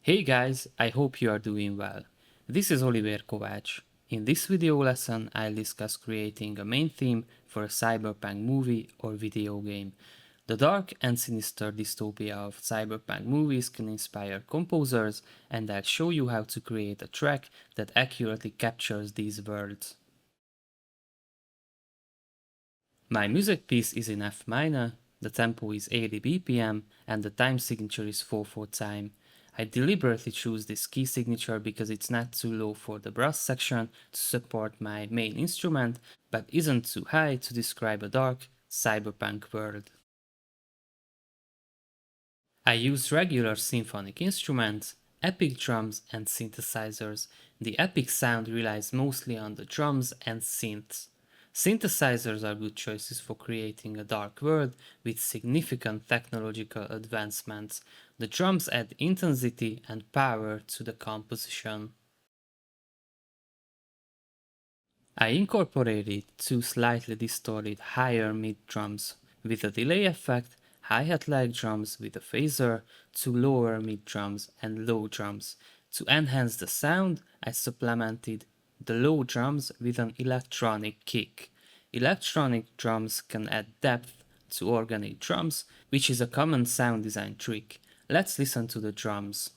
Hey guys, I hope you are doing well. This is Oliver Kovács. In this video lesson, I'll discuss creating a main theme for a cyberpunk movie or video game. The dark and sinister dystopia of cyberpunk movies can inspire composers, and I'll show you how to create a track that accurately captures these worlds. My music piece is in F minor, the tempo is 80 BPM, and the time signature is 4/4 time. I deliberately choose this key signature because it's not too low for the brass section to support my main instrument, but isn't too high to describe a dark, cyberpunk world. I use regular symphonic instruments, epic drums and synthesizers. The epic sound relies mostly on the drums and synths. Synthesizers are good choices for creating a dark world with significant technological advancements. The drums add intensity and power to the composition. I incorporated two slightly distorted higher mid drums with a delay effect, hi-hat-like drums with a phaser, two lower mid drums and low drums. To enhance the sound, I supplemented the low drums with an electronic kick. Electronic drums can add depth to organic drums, which is a common sound design trick. Let's listen to the drums.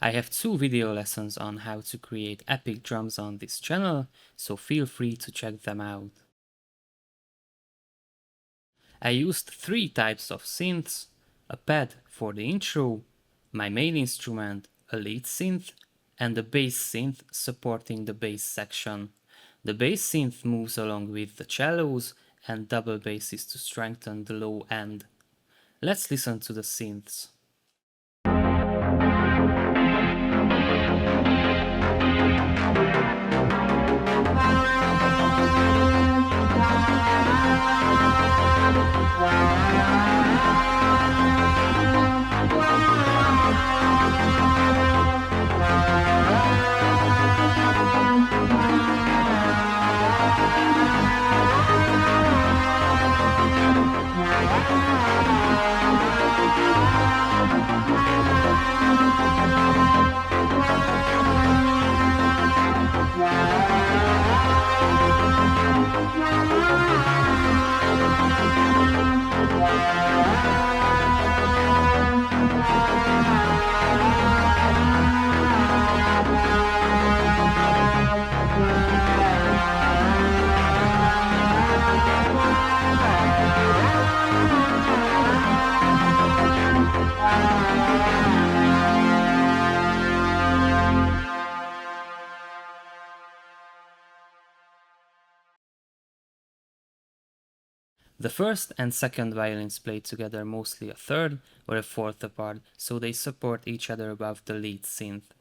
I have two video lessons on how to create epic drums on this channel, so feel free to check them out. I used three types of synths: a pad for the intro, my main instrument, a lead synth, and a bass synth supporting the bass section. The bass synth moves along with the cellos and double basses to strengthen the low end. Let's listen to the synths. The first and second violins play together mostly a third or a fourth apart, so they support each other above the lead synth.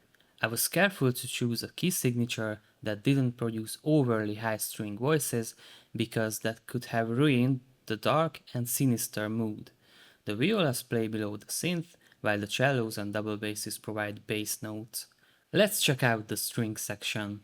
I was careful to choose a key signature that didn't produce overly high string voices, because that could have ruined the dark and sinister mood. The violas play below the synth, while the cellos and double basses provide bass notes. Let's check out the string section.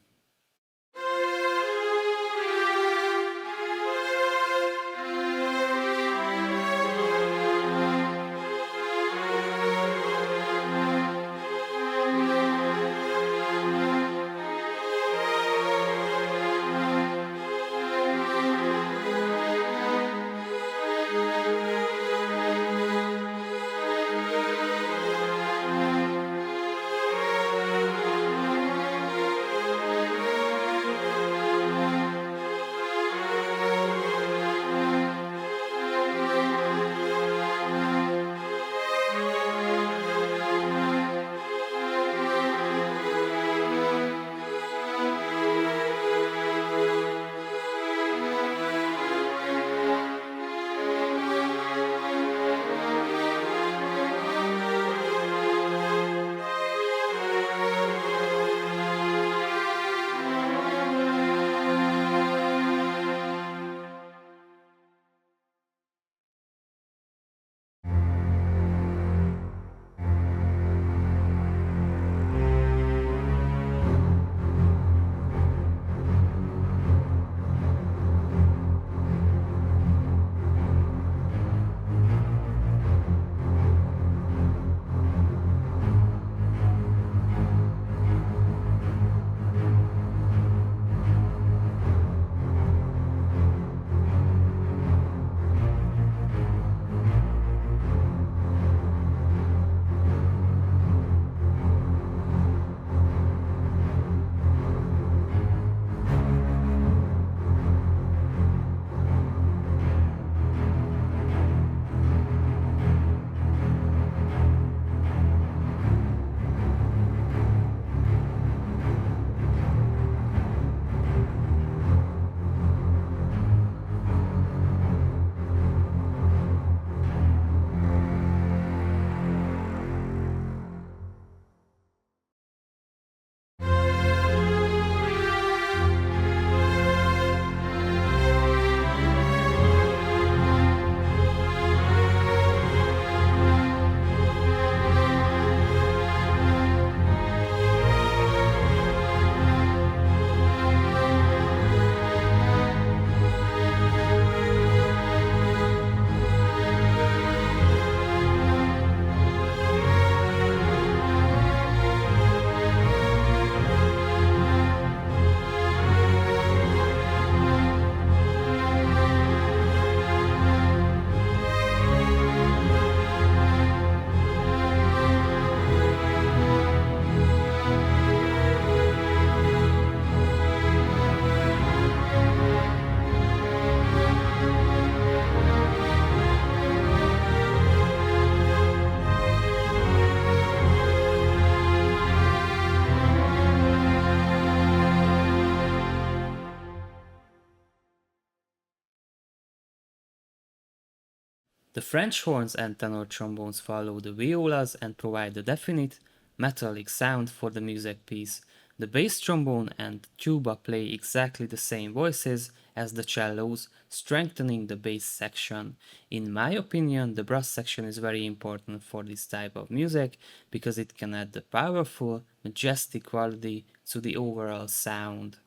The French horns and tenor trombones follow the violas and provide a definite, metallic sound for the music piece. The bass trombone and tuba play exactly the same voices as the cellos, strengthening the bass section. In my opinion, the brass section is very important for this type of music because it can add the powerful, majestic quality to the overall sound.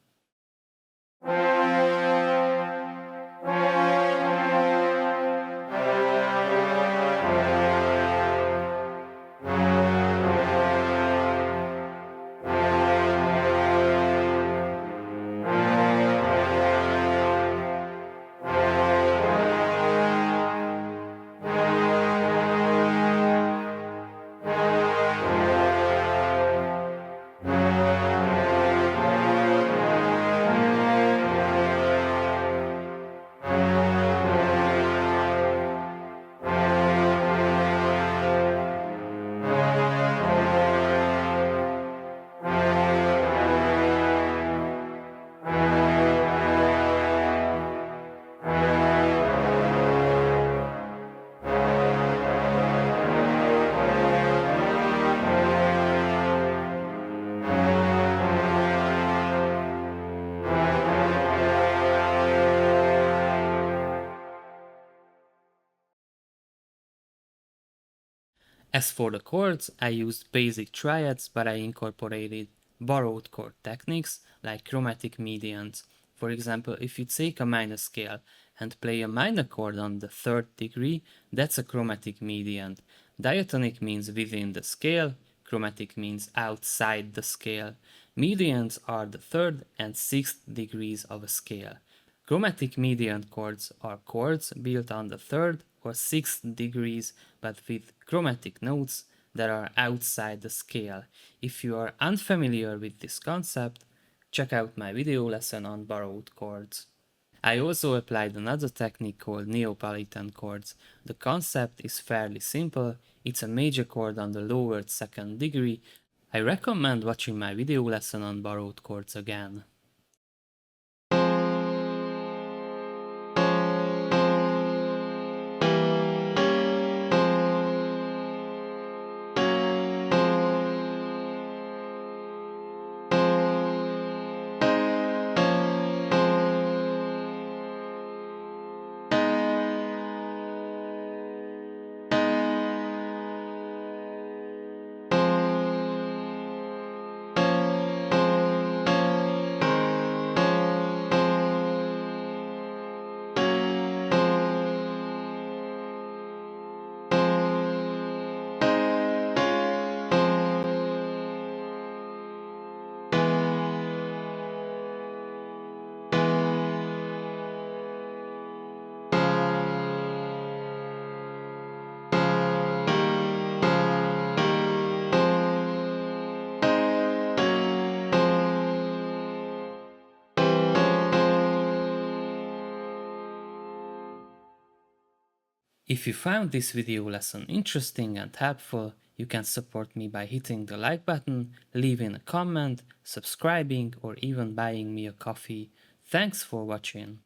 As for the chords, I used basic triads, but I incorporated borrowed chord techniques like chromatic medians. For example, if you take a minor scale and play a minor chord on the third degree, that's a chromatic median. Diatonic means within the scale, chromatic means outside the scale. Medians are the third and sixth degrees of a scale. Chromatic median chords are chords built on the third or sixth degrees but with chromatic notes that are outside the scale. If you are unfamiliar with this concept, check out my video lesson on borrowed chords. I also applied another technique called Neapolitan chords. The concept is fairly simple, it's a major chord on the lowered second degree. I recommend watching my video lesson on borrowed chords again. If you found this video lesson interesting and helpful, you can support me by hitting the like button, leaving a comment, subscribing, or even buying me a coffee. Thanks for watching.